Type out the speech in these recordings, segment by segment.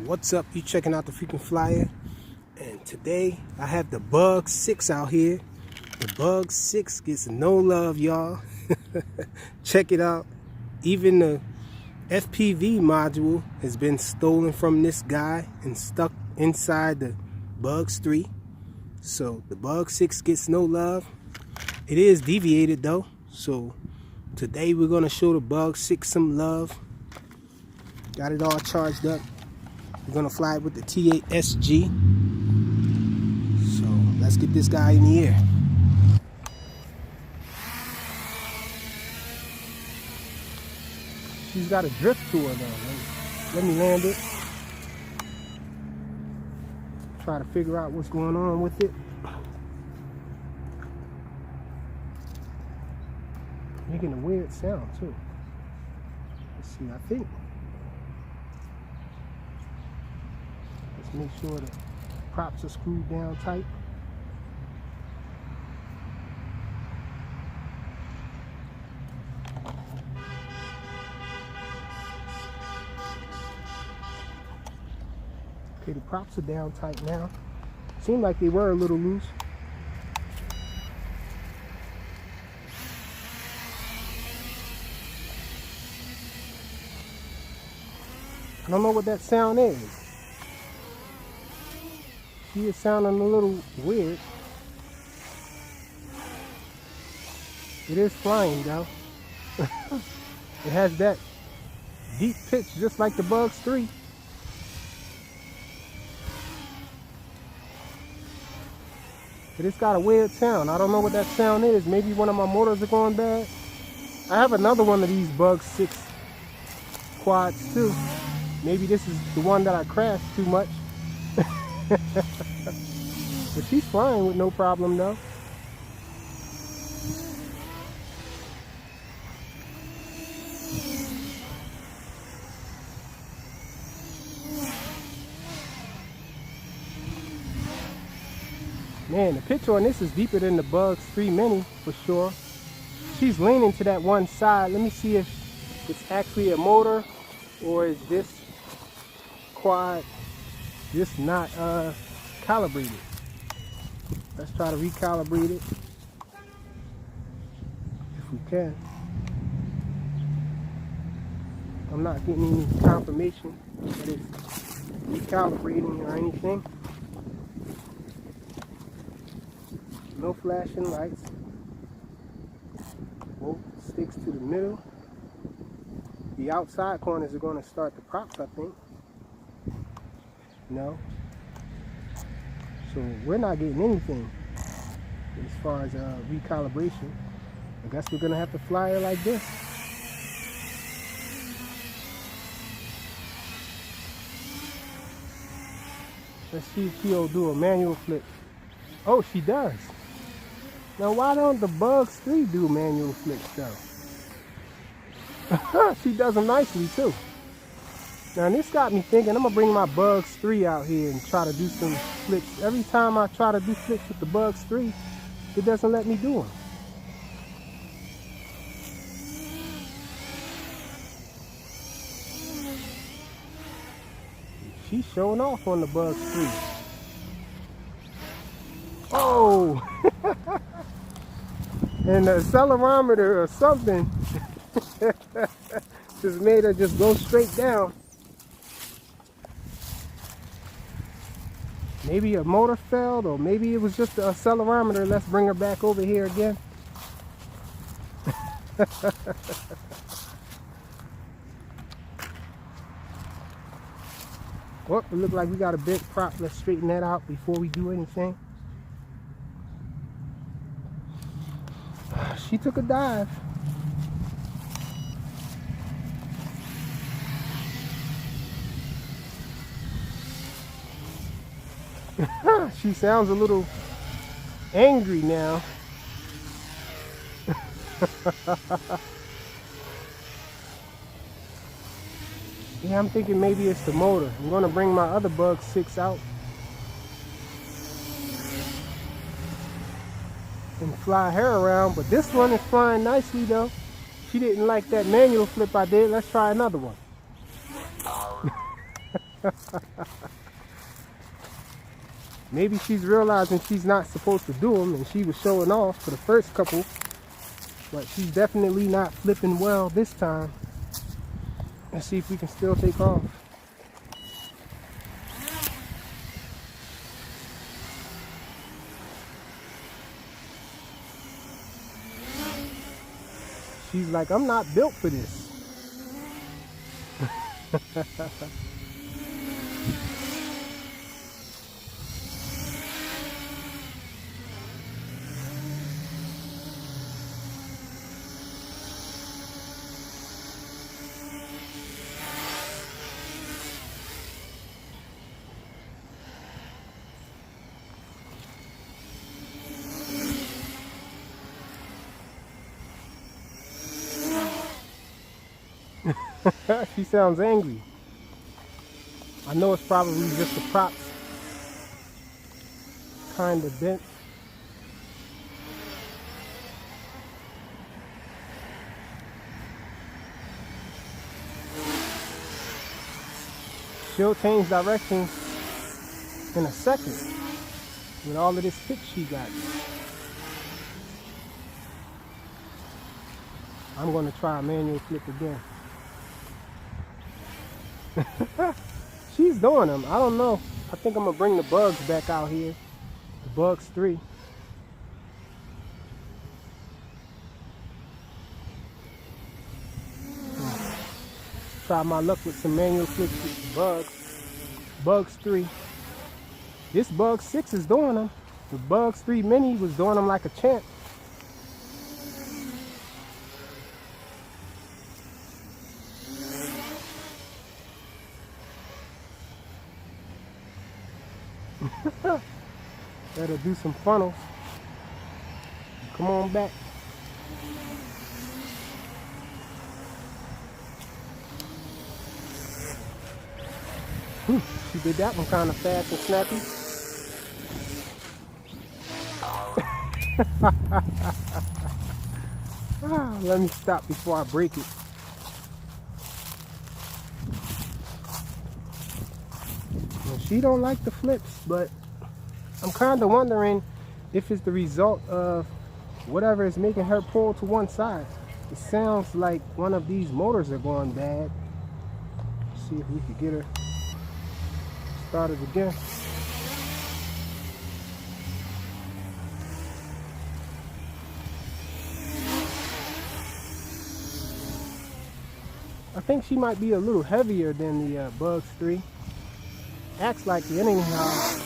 What's up? You checking out the Freaking Flyer, and today I have the Bug 6 out here. The Bug 6 gets no love, y'all. Check it out. Even the FPV module has been stolen from this guy and stuck inside the Bugs 3. So the Bug 6 gets no love. It is deviated though, so today we're gonna show the Bug 6 some love. Got it all charged up. We're gonna fly it with the T8 SG. So let's get this guy in the air. She's got a drift to her though. Let me land it. Try to figure out what's going on with it. Making a weird sound too. Let's see, I think. Let's make sure the props are screwed down tight. Okay, the props are down tight now. Seemed like they were a little loose. I don't know what that sound is. She is sounding a little weird. It is flying though. It has that deep pitch just like the Bugs 3. But it's got a weird sound. I don't know what that sound is. Maybe one of my motors are going bad. I have another one of these Bug 6 quads too. Maybe this is the one that I crashed too much. But she's flying with no problem though. Man, the pitch on this is deeper than the Bugs 3 Mini for sure. She's leaning to that one side. Let me see if it's actually a motor or is this quad just not calibrated. Let's try to recalibrate it if we can. I'm not getting any confirmation that it's recalibrating or anything. No flashing lights. Both sticks to the middle. The outside corners are going to start the props, I think. No. So we're not getting anything as far as recalibration. I guess we're going to have to fly her like this. Let's see if she'll do a manual flip. Oh, she does. Now why don't the Bugs 3 do manual flips though? She does them nicely too. Now this got me thinking I'm gonna bring my Bugs 3 out here and try to do some flips. Every time I try to do flips with the Bugs 3, it doesn't let me do them. She's showing off on the Bugs 3. Oh! And the accelerometer or something just made her just go straight down. Maybe a motor failed, or maybe it was just the accelerometer. Let's bring her back over here again. Well, it looks like we got a big prop. Let's straighten that out before we do anything. She took a dive. She sounds a little angry now. Yeah, I'm thinking maybe it's the motor. I'm going to bring my other Bug 6 out and fly her around, but this one is flying nicely though. She didn't like that manual flip I did. Let's try another one. Maybe she's realizing she's not supposed to do them, and she was showing off for the first couple, but she's definitely not flipping well this time. Let's see if we can still take off. She's like, I'm not built for this. She sounds angry. I know it's probably just the props kind of bent. She'll change directions in a second with all of this pitch she got. I'm going to try a manual flip again. She's doing them. I don't know. I think I'm gonna bring the Bugs back out here. The Bugs 3. Try my luck with some manual flips with the Bugs 3. This Bugs 6 is doing them. The Bugs 3 Mini was doing them like a champ. Better do some funnels. Come on back. She did that one kind of fast and snappy. Let me stop before I break it. Well, she don't like the flips, but I'm kind of wondering if it's the result of whatever is making her pull to one side. It sounds like one of these motors are going bad. Let's see if we can get her started again. I think she might be a little heavier than the Bugs 3. Acts like it anyhow.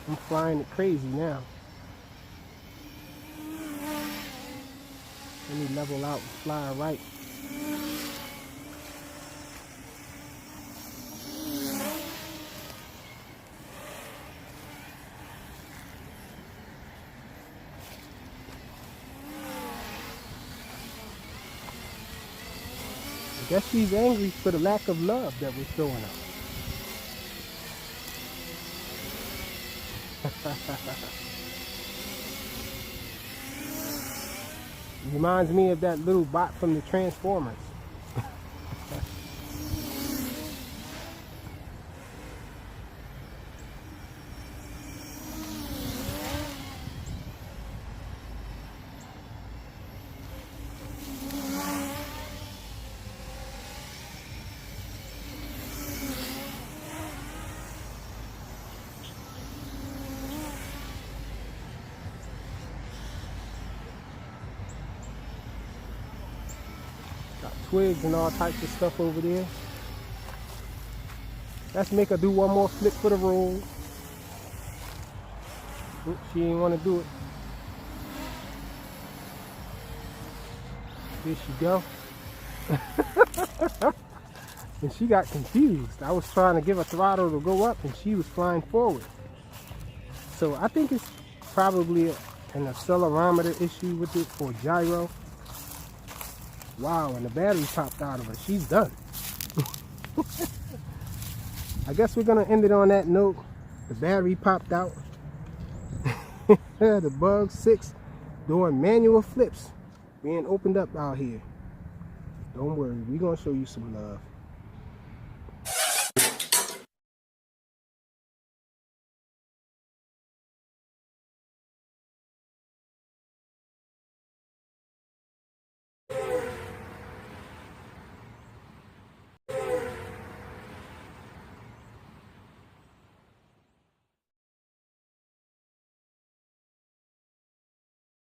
I'm flying it crazy now. Let me level out and fly right. I guess she's angry for the lack of love that we're showing her. Reminds me of that little bot from the Transformers. Twigs and all types of stuff over there. Let's make her do one more flip for the roll. Oops, she didn't want to do it. There she go. And she got confused. I was trying to give her throttle to go up and she was flying forward. So I think it's probably an accelerometer issue with it for gyro. Wow, and the battery popped out of her. She's done. I guess we're going to end it on that note. The battery popped out. The Bugs 6 doing manual flips being opened up out here. Don't worry, we're gonna show you some love.